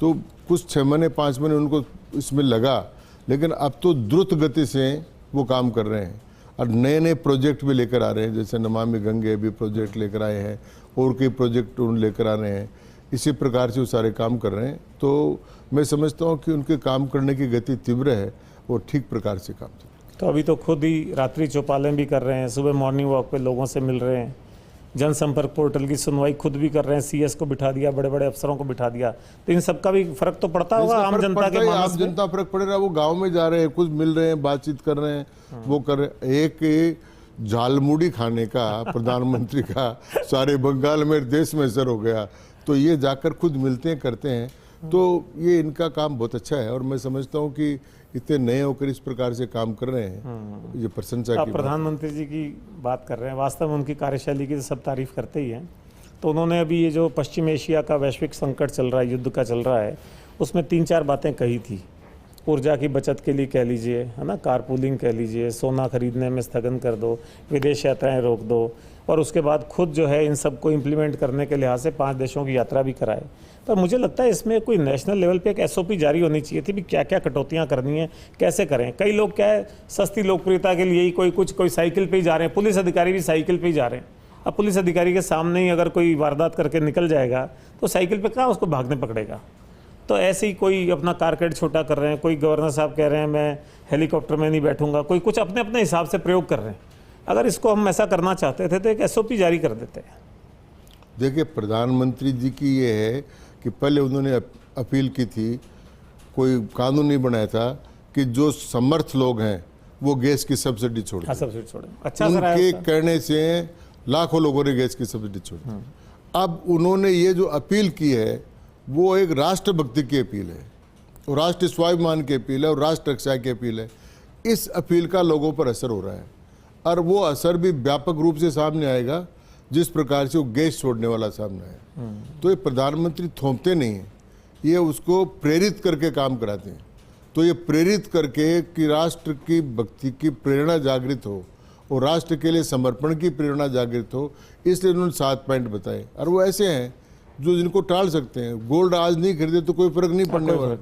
तो कुछ 6 महीने 5 महीने उनको इसमें लगा, लेकिन अब तो द्रुत गति से वो काम कर रहे हैं, और नए नए प्रोजेक्ट भी लेकर आ रहे हैं। जैसे नमामि गंगे भी प्रोजेक्ट लेकर आए हैं, और कई प्रोजेक्ट लेकर आ रहे हैं। इसी प्रकार से वो सारे काम कर रहे हैं। तो मैं समझता हूँ कि उनके काम करने की गति तीव्र है, वो ठीक प्रकार से काम चल रहा है। तो अभी तो खुद ही रात्रि चौपालें भी कर रहे हैं, सुबह मॉर्निंग वॉक पे लोगों से मिल रहे हैं, जनसंपर्क पोर्टल की सुनवाई खुद भी कर रहे हैं, सीएस को बिठा दिया, बड़े बड़े अफसरों को बिठा दिया। तो इन सबका भी फर्क तो पड़ता होगा आम जनता के मानस आम जनता फर्क पड़ रहा है। वो गाँव में जा रहे हैं, कुछ मिल रहे हैं, बातचीत कर रहे हैं, वो कर रहे हैं। एक झालमुड़ी खाने का प्रधानमंत्री का सारे बंगाल में, देश में असर हो गया। तो ये जाकर खुद मिलते हैं, करते हैं। तो ये इनका काम बहुत अच्छा है, और मैं समझता हूँ कि इतने नए होकर इस प्रकार से काम कर रहे हैं, ये प्रशंसा की बात है। प्रधानमंत्री जी की बात कर रहे हैं, वास्तव में उनकी कार्यशैली की सब तारीफ करते ही हैं। तो उन्होंने अभी ये जो पश्चिम एशिया का वैश्विक संकट चल रहा है, युद्ध का चल रहा है, उसमें 3-4 बातें कही थी। ऊर्जा की बचत के लिए कह लीजिए, है ना, कारपूलिंग कह लीजिए, सोना खरीदने में स्थगन कर दो, विदेश यात्राएं रोक दो, और उसके बाद खुद जो है इन सब को इम्प्लीमेंट करने के लिहाज से 5 देशों की यात्रा भी कराए। पर मुझे लगता है इसमें कोई नेशनल लेवल पे एक एसओपी जारी होनी चाहिए थी भी क्या क्या कटौतियां करनी है, कैसे करें। कई लोग क्या है, सस्ती लोकप्रियता के लिए ही कोई साइकिल पे ही जा रहे हैं, पुलिस अधिकारी भी साइकिल पे ही जा रहे हैं। अब पुलिस अधिकारी के सामने ही अगर कोई वारदात करके निकल जाएगा तो साइकिल पे कहाँ उसको भागने पकड़ेगा। तो ऐसे ही कोई अपना कारकेड छोटा कर रहे हैं, कोई गवर्नर साहब कह रहे हैं मैं हेलीकॉप्टर में नहीं बैठूंगा, कोई कुछ अपने अपने हिसाब से प्रयोग कर रहे हैं। अगर इसको हम ऐसा करना चाहते थे तो एक एसओपी जारी कर देते हैं। देखिए, प्रधानमंत्री जी की ये है कि पहले उन्होंने अपील की थी, कोई कानून नहीं बनाया था कि जो समर्थ लोग हैं वो गैस की सब्सिडी छोड़ें। सब्सिडी छोड़ें, अच्छा उनके कहने से लाखों लोगों ने गैस की सब्सिडी छोड़ी। अब उन्होंने ये जो अपील की है वो एक राष्ट्रभक्ति की अपील है, और राष्ट्र स्वाभिमान की अपील है, और राष्ट्र रक्षा की अपील है। इस अपील का लोगों पर असर हो रहा है, और वो असर भी व्यापक रूप से सामने आएगा जिस प्रकार से वो गैस छोड़ने वाला सामने आया। तो ये प्रधानमंत्री थोपते नहीं हैं, ये उसको प्रेरित करके काम कराते हैं। तो ये प्रेरित करके कि राष्ट्र की भक्ति की प्रेरणा जागृत हो और राष्ट्र के लिए समर्पण की प्रेरणा जागृत हो, इसलिए उन्होंने 7 पॉइंट बताए। और वो ऐसे हैं जो जिनको टाल सकते हैं। गोल्ड आज नहीं खरीदे तो कोई फर्क नहीं पड़ने वाला,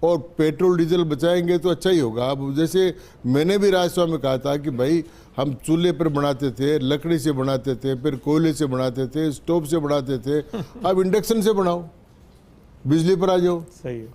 और पेट्रोल डीजल बचाएंगे तो अच्छा ही होगा। अब जैसे मैंने भी राज्यसभा में कहा था कि भाई हम चूल्हे पर बनाते थे, लकड़ी से बनाते थे, फिर कोयले से बनाते थे, स्टोव से बनाते थे, अब इंडक्शन से बनाओ, बिजली पर आ जाओ। सही है।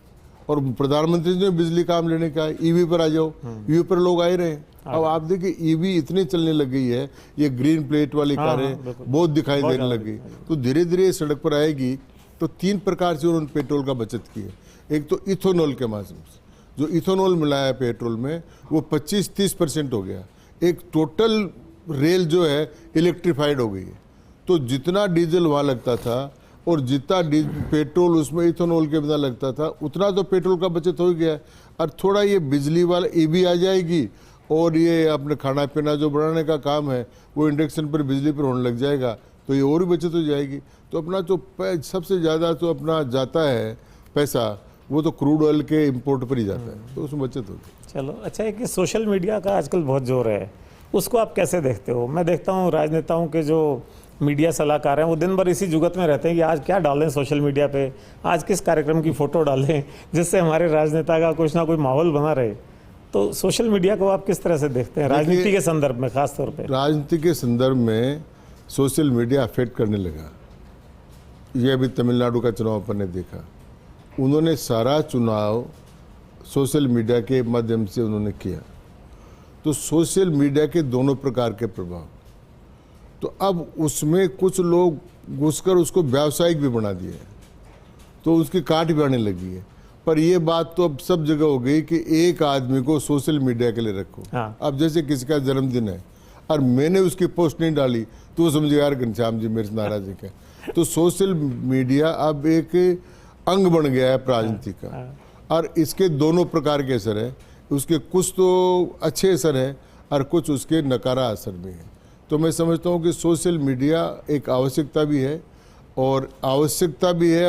और प्रधानमंत्री ने बिजली काम लेने का, ईवी पर आ जाओ, ईवी पर लोग आ ही रहे हैं। अब आप देखिए ईवी इतनी चलने लग गई है, ये ग्रीन प्लेट वाली कारें बहुत दिखाई देने लग गई, तो धीरे धीरे सड़क पर आएगी। तो 3 प्रकार से उन्होंने पेट्रोल का बचत की है। एक तो इथेनॉल के माध्यम से, जो इथेनॉल मिलाया है पेट्रोल में वो 25-30% हो गया। एक टोटल रेल जो है इलेक्ट्रीफाइड हो गई है। तो जितना डीजल वहाँ लगता था और जितना पेट्रोल उसमें इथेनॉल के बिना लगता था, उतना तो पेट्रोल का बचत हो गया। और थोड़ा ये बिजली वाला ईवी आ जाएगी और ये अपने खाना पीना जो बनाने का काम है वो इंडक्शन पर बिजली पर होने लग जाएगा, तो ये और भी बचत हो जाएगी। तो अपना जो सबसे ज़्यादा तो अपना जाता है पैसा, वो तो क्रूड ऑयल के इंपोर्ट पर ही जाता है, तो उसमें बचत होगी। चलो अच्छा है कि सोशल मीडिया का आजकल बहुत जोर है, उसको आप कैसे देखते हो? मैं देखता हूँ राजनेताओं के जो मीडिया सलाहकार हैं वो दिन भर इसी जुगत में रहते हैं कि आज क्या डालें सोशल मीडिया पे, आज किस कार्यक्रम की फ़ोटो डालें जिससे हमारे राजनेता का कुछ ना कोई माहौल बना रहे। तो सोशल मीडिया को आप किस तरह से देखते हैं राजनीति के संदर्भ में, खास तौर पे? राजनीति के संदर्भ में सोशल मीडिया अफेक्ट करने लगा। ये अभी तमिलनाडु का चुनाव अपन ने देखा, उन्होंने सारा चुनाव सोशल मीडिया के माध्यम से उन्होंने किया। तो सोशल मीडिया के दोनों प्रकार के प्रभाव, तो अब उसमें कुछ लोग घुसकर उसको व्यावसायिक भी बना दिए हैं, तो उसकी काट भी आने लगी है। पर ये बात तो अब सब जगह हो गई कि एक आदमी को सोशल मीडिया के लिए रखो। हाँ। अब जैसे किसी का जन्मदिन है और मैंने उसकी पोस्ट नहीं डाली तो वो समझे यार घनश्याम जी मेरे से नाराज है क्या। तो सोशल मीडिया अब एक अंग बन गया है राजनीति का, और इसके दोनों प्रकार के असर है। उसके कुछ तो अच्छे असर है और कुछ उसके नकारा असर भी है। तो मैं समझता हूँ कि सोशल मीडिया एक आवश्यकता भी है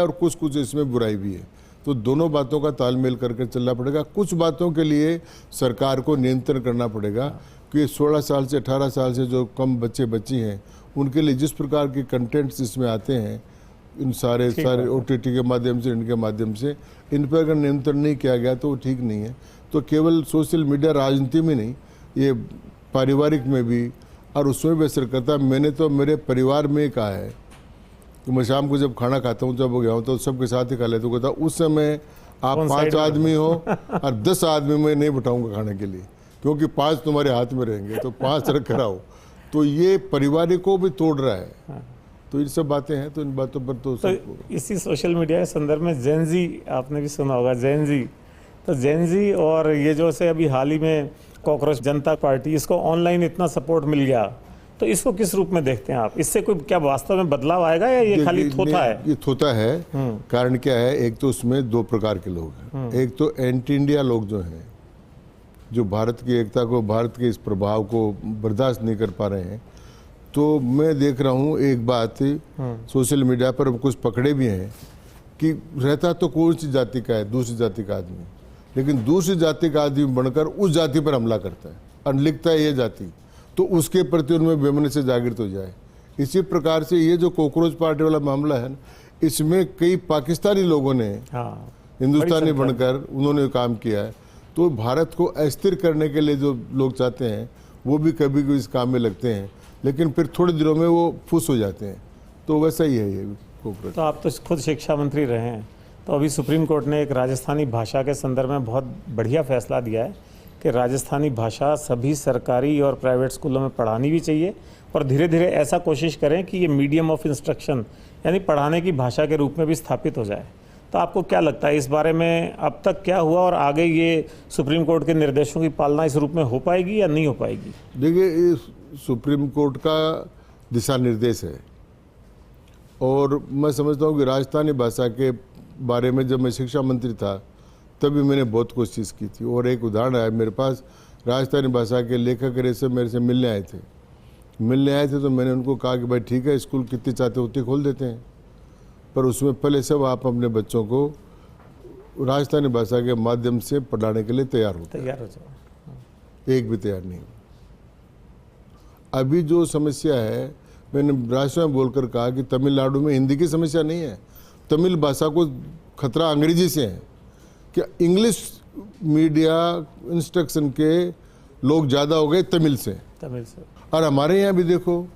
और कुछ कुछ इसमें बुराई भी है। तो दोनों बातों का तालमेल करके चलना पड़ेगा। कुछ बातों के लिए सरकार को नियंत्रण करना पड़ेगा कि 16 साल से 18 साल से जो कम बच्चे बच्ची हैं उनके लिए जिस प्रकार के कंटेंट्स इसमें आते हैं, इन सारे OTT के माध्यम से, इनके माध्यम से, इन पर अगर नियंत्रण नहीं किया गया तो वो ठीक नहीं है। तो केवल सोशल मीडिया राजनीति में नहीं, ये पारिवारिक में भी और उसमें भी असर करता है। मैंने तो मेरे परिवार में ही कहा है कि मैं शाम को जब खाना खाता हूँ, जब हो गया हूँ तो सबके साथ ही खा लेता हूँ। कहता उस समय आप 5 आदमी हो और 10 आदमी मैं नहीं बिठाऊंगा खाने के लिए, क्योंकि 5 तुम्हारे हाथ में रहेंगे, तो 5 रख कर आओ। तो ये पारिवारिक को भी तोड़ रहा है। तो इन सब बातें हैं, तो इन बातों पर तो इसी सोशल मीडिया के संदर्भ में जेनजी, आपने भी सुना होगा जेनजी। तो जेनजी और ये जो से अभी हाल ही में कॉकरोच जनता पार्टी, इसको ऑनलाइन इतना सपोर्ट मिल गया, तो इसको किस रूप में देखते हैं आप? इससे कोई क्या वास्तव में बदलाव आएगा या ये खाली थोथा है? ये थोथा है। कारण क्या है, एक तो उसमें 2 प्रकार के लोग हैं। एक तो एंटी इंडिया लोग जो हैं, जो भारत की एकता को, भारत के इस प्रभाव को बर्दाश्त नहीं कर पा रहे हैं। तो मैं देख रहा हूँ एक बात सोशल मीडिया पर कुछ पकड़े भी हैं कि रहता तो कौन सी जाति का है, दूसरी जाति का आदमी, लेकिन दूसरी जाति का आदमी बनकर उस जाति पर हमला करता है और लिखता है ये जाति, तो उसके प्रति उनमें वैमनस्य जागृत हो जाए। इसी प्रकार से ये जो कॉकरोच पार्टी वाला मामला है, इसमें कई पाकिस्तानी लोगों ने हिंदुस्तानी बनकर उन्होंने काम किया है। तो भारत को अस्थिर करने के लिए जो लोग चाहते हैं वो भी कभी कभी इस काम में लगते हैं, लेकिन फिर थोड़े दिनों में वो फुस हो जाते हैं। तो वैसा ही है ये कॉकरोच। तो आप तो खुद शिक्षा मंत्री रहे हैं, तो अभी सुप्रीम कोर्ट ने एक राजस्थानी भाषा के संदर्भ में बहुत बढ़िया फैसला दिया है कि राजस्थानी भाषा सभी सरकारी और प्राइवेट स्कूलों में पढ़ानी भी चाहिए, और धीरे धीरे ऐसा कोशिश करें कि ये मीडियम ऑफ इंस्ट्रक्शन यानी पढ़ाने की भाषा के रूप में भी स्थापित हो जाए। तो आपको क्या लगता है इस बारे में, अब तक क्या हुआ और आगे ये सुप्रीम कोर्ट के निर्देशों की पालना इस रूप में हो पाएगी या नहीं हो पाएगी? देखिए, सुप्रीम कोर्ट का दिशा निर्देश है, और मैं समझता हूँ कि राजस्थानी भाषा के बारे में जब मैं शिक्षा मंत्री था तभी मैंने बहुत कोशिश की थी। और एक उदाहरण है मेरे पास, राजस्थानी भाषा के लेखक रेसे मेरे से मिलने आए थे तो मैंने उनको कहा कि भाई ठीक है, स्कूल कितनी चाहते उतनी खोल देते हैं, पर उसमें पहले सब आप अपने बच्चों को राजस्थानी भाषा के माध्यम से पढ़ाने के लिए तैयार हो जाओ। एक भी तैयार नहीं। अभी जो समस्या है, मैंने राष्ट्र में बोलकर कहा कि तमिलनाडु में हिंदी की समस्या नहीं है, तमिल भाषा को खतरा अंग्रेजी से है। कि इंग्लिश मीडिया इंस्ट्रक्शन के लोग ज़्यादा हो गए तमिल से। और हमारे यहाँ भी देखो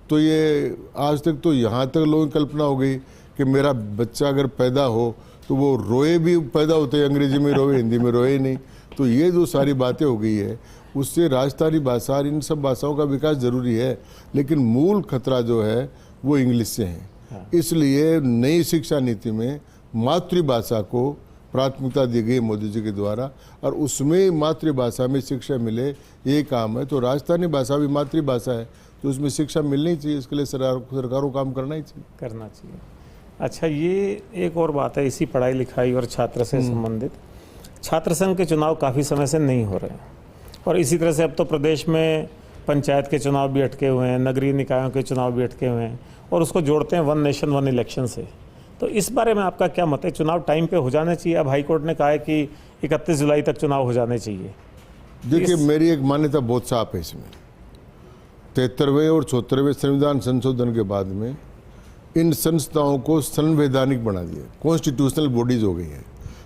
तो ये आज तक तो यहाँ तक लोगों की कल्पना हो गई कि मेरा बच्चा अगर पैदा हो तो वो रोए भी पैदा होते हैं, अंग्रेजी में रोए, हिंदी में रोए नहीं। तो ये जो सारी बातें हो गई है, उससे राजस्थानी भाषा और इन सब भाषाओं का विकास जरूरी है, लेकिन मूल खतरा जो है वो इंग्लिश से है। इसलिए नई शिक्षा नीति में मातृभाषा को प्राथमिकता दी गई मोदी जी के द्वारा, और उसमें मातृभाषा में शिक्षा मिले ये काम है। तो राजस्थानी भाषा भी मातृभाषा है, तो उसमें शिक्षा मिलनी चाहिए। इसके लिए सरकारों काम करना ही चाहिए। अच्छा, ये एक और बात है इसी पढ़ाई लिखाई और छात्र से संबंधित। छात्र संघ के चुनाव काफ़ी समय से नहीं हो रहे हैं, और इसी तरह से अब तो प्रदेश में पंचायत के चुनाव भी अटके हुए हैं, नगरीय निकायों के चुनाव भी अटके हुए हैं, और उसको जोड़ते हैं वन नेशन वन इलेक्शन से। तो इस बारे में आपका क्या मत है? चुनाव टाइम पे हो जाने चाहिए? अब हाईकोर्ट ने कहा है कि 31 जुलाई तक चुनाव हो जाने चाहिए। देखिए, मेरी एक मान्यता बहुत साफ है इसमें। 73वें और 74वें संविधान संशोधन के बाद में इन संस्थाओं को संवैधानिक बना दिया, कॉन्स्टिट्यूशनल बॉडीज हो गई है।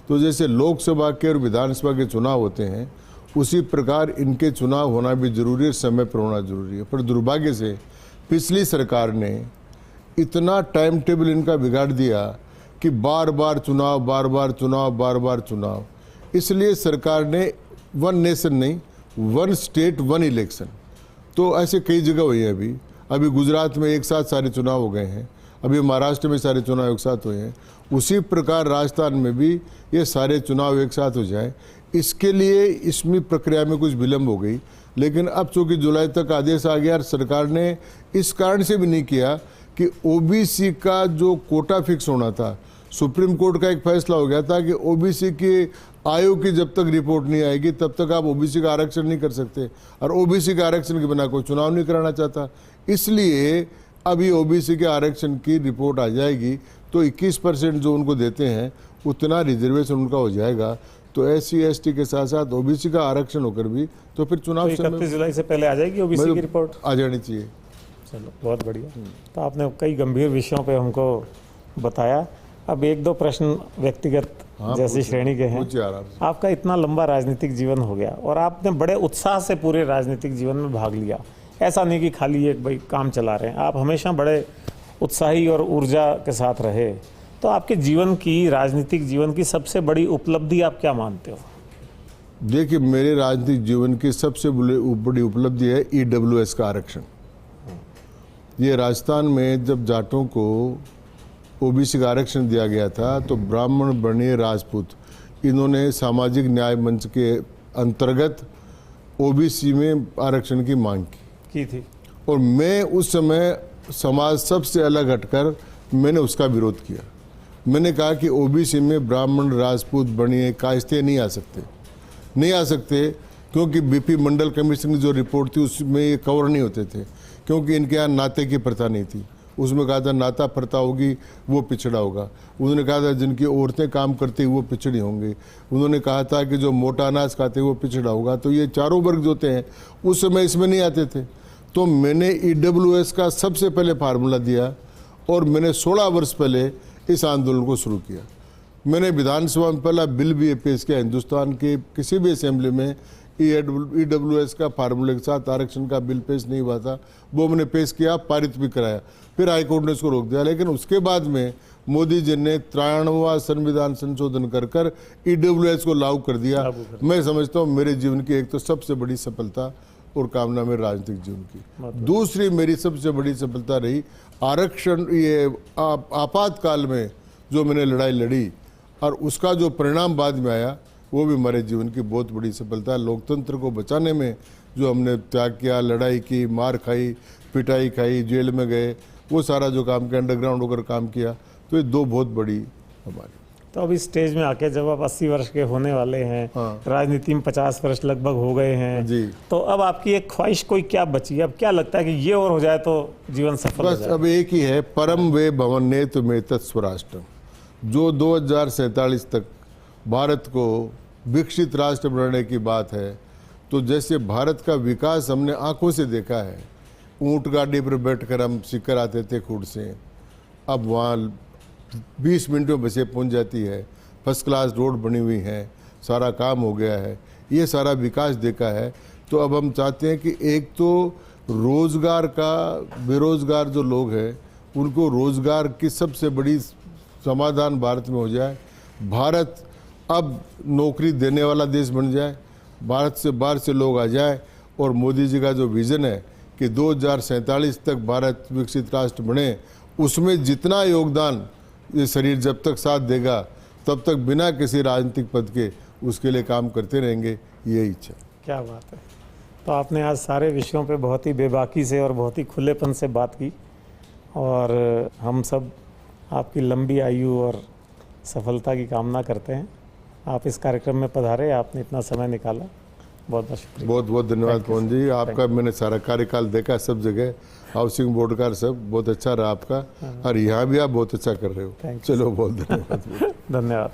तो जैसे लोकसभा के और विधानसभा के चुनाव होते हैं, उसी प्रकार इनके चुनाव होना भी जरूरी है, समय पर होना जरूरी है। पर दुर्भाग्य से पिछली सरकार ने इतना टाइम टेबल इनका बिगाड़ दिया कि बार बार चुनाव, बार बार चुनाव, बार बार चुनाव। इसलिए सरकार ने वन नेशन नहीं, वन स्टेट वन इलेक्शन, तो ऐसे कई जगह हुई है। अभी गुजरात में एक साथ सारे चुनाव हो गए हैं, अभी महाराष्ट्र में सारे चुनाव एक साथ हुए हैं। उसी प्रकार राजस्थान में भी ये सारे चुनाव एक साथ हो जाए, इसके लिए इसमें प्रक्रिया में कुछ विलम्ब हो गई। लेकिन अब चूंकि जुलाई तक आदेश आ गया, और सरकार ने इस कारण से भी नहीं किया कि ओबीसी का जो कोटा फिक्स होना था, सुप्रीम कोर्ट का एक फैसला हो गया था कि ओबीसी के आयोग की जब तक रिपोर्ट नहीं आएगी तब तक आप ओबीसी का आरक्षण नहीं कर सकते, और ओबीसी के आरक्षण के बिना कोई चुनाव नहीं कराना चाहता। इसलिए अभी ओबीसी के आरक्षण की रिपोर्ट आ जाएगी तो 21% जो उनको देते हैं उतना रिजर्वेशन उनका हो जाएगा। तो SC ST के साथ साथ ओबीसी का आरक्षण होकर भी तो फिर चुनाव 31 जुलाई से पहले आ जाएगी ओबीसी की रिपोर्ट? आ जानी चाहिए। चलो, बहुत बढ़िया। तो आपने कई गंभीर विषयों पे हमको बताया। अब एक दो प्रश्न व्यक्तिगत जैसी श्रेणी के हैं। आपका इतना लंबा राजनीतिक जीवन हो गया और आपने बड़े उत्साह से पूरे राजनीतिक जीवन में भाग लिया। ऐसा नहीं कि खाली एक भाई काम चला रहे हैं, आप हमेशा बड़े उत्साही और ऊर्जा के साथ रहे। तो आपके जीवन की, राजनीतिक जीवन की सबसे बड़ी उपलब्धि आप क्या मानते हो? देखिए, मेरे राजनीतिक जीवन की सबसे बड़ी उपलब्धि है EWS का आरक्षण। ये राजस्थान में जब जाटों को ओबीसी का आरक्षण दिया गया था तो ब्राह्मण, वर्णीय, राजपूत, इन्होंने सामाजिक न्याय मंच के अंतर्गत ओबीसी में आरक्षण की मांग की थी, और मैं उस समय समाज सबसे अलग हटकर मैंने उसका विरोध किया। मैंने कहा कि ओबीसी में ब्राह्मण, राजपूत, वर्णीय, कायस्थे नहीं आ सकते क्योंकि BP मंडल कमीशन की जो रिपोर्ट थी उसमें ये कवर नहीं होते थे, क्योंकि इनके यहाँ नाते की प्रथा नहीं थी। उसमें कहा था नाता प्रथा होगी वो पिछड़ा होगा। उन्होंने कहा था जिनकी औरतें काम करती वो पिछड़ी होंगी। उन्होंने कहा था कि जो मोटा अनाज खाते वो पिछड़ा होगा। तो ये चारों वर्ग जो होते हैं उस समय इसमें नहीं आते थे। तो मैंने EWS का सबसे पहले फार्मूला दिया और मैंने 16 वर्ष पहले इस आंदोलन को शुरू किया। मैंने विधानसभा में पहला बिल भी पेश किया। हिंदुस्तान के किसी भी असेंबली में EWS का फार्मूले के साथ आरक्षण का बिल पेश नहीं हुआ था, वो मैंने पेश किया, पारित भी कराया। फिर हाईकोर्ट ने इसको रोक दिया। लेकिन उसके बाद में मोदी जी ने 93वां संविधान संशोधन कर EWS को लागू कर दिया। मैं समझता हूँ मेरे जीवन की एक तो सबसे बड़ी सफलता और कामना मेरे राजनीतिक जीवन की। दूसरी मेरी सबसे बड़ी सफलता रही आरक्षण, ये आपातकाल में जो मैंने लड़ाई लड़ी और उसका जो परिणाम बाद में आया वो भी हमारे जीवन की बहुत बड़ी सफलता है। लोकतंत्र को बचाने में जो हमने त्याग किया, लड़ाई की, मार खाई, पिटाई खाई, जेल में गए, वो सारा जो काम किया, अंडरग्राउंड होकर काम किया, तो ये दो बहुत बड़ी हमारी। तो अभी स्टेज में आके जब आप 80 वर्ष के होने वाले हैं, हाँ। राजनीति में 50 वर्ष लगभग हो गए हैं जी, तो अब आपकी एक ख्वाहिश कोई क्या बची है? अब क्या लगता है कि ये और हो जाए तो जीवन सफल हो बस जाए? अब एक ही है, परम वे भवने तुम्हें तत्स्वराष्ट्र, जो 2047 तक भारत को विकसित राष्ट्र बनाने की बात है। तो जैसे भारत का विकास हमने आंखों से देखा है, ऊंट गाड़ी पर बैठकर हम सीकर आते थे खुद से, अब वहाँ 20 मिनटों में बसें पहुँच जाती है, फर्स्ट क्लास रोड बनी हुई हैं, सारा काम हो गया है, ये सारा विकास देखा है। तो अब हम चाहते हैं कि एक तो रोज़गार का, बेरोज़गार जो लोग हैं उनको रोज़गार की सबसे बड़ी समाधान भारत में हो जाए, भारत अब नौकरी देने वाला देश बन जाए, भारत से बाहर से लोग आ जाए और मोदी जी का जो विज़न है कि 2047 तक भारत विकसित राष्ट्र बने, उसमें जितना योगदान ये शरीर जब तक साथ देगा तब तक बिना किसी राजनीतिक पद के उसके लिए काम करते रहेंगे, ये इच्छा। क्या बात है। तो आपने आज सारे विषयों पे बहुत ही बेबाकी से और बहुत ही खुलेपन से बात की, और हम सब आपकी लंबी आयु और सफलता की कामना करते हैं। आप इस कार्यक्रम में पधारे, आपने इतना समय निकाला, बहुत बहुत शुक्रिया। बहुत बहुत धन्यवाद पवन जी, आपका मैंने सारा कार्यकाल देखा सब जगह, हाउसिंग बोर्ड का सब बहुत अच्छा रहा आपका, और यहाँ भी आप बहुत अच्छा कर रहे हो। चलो बहुत धन्यवाद। धन्यवाद।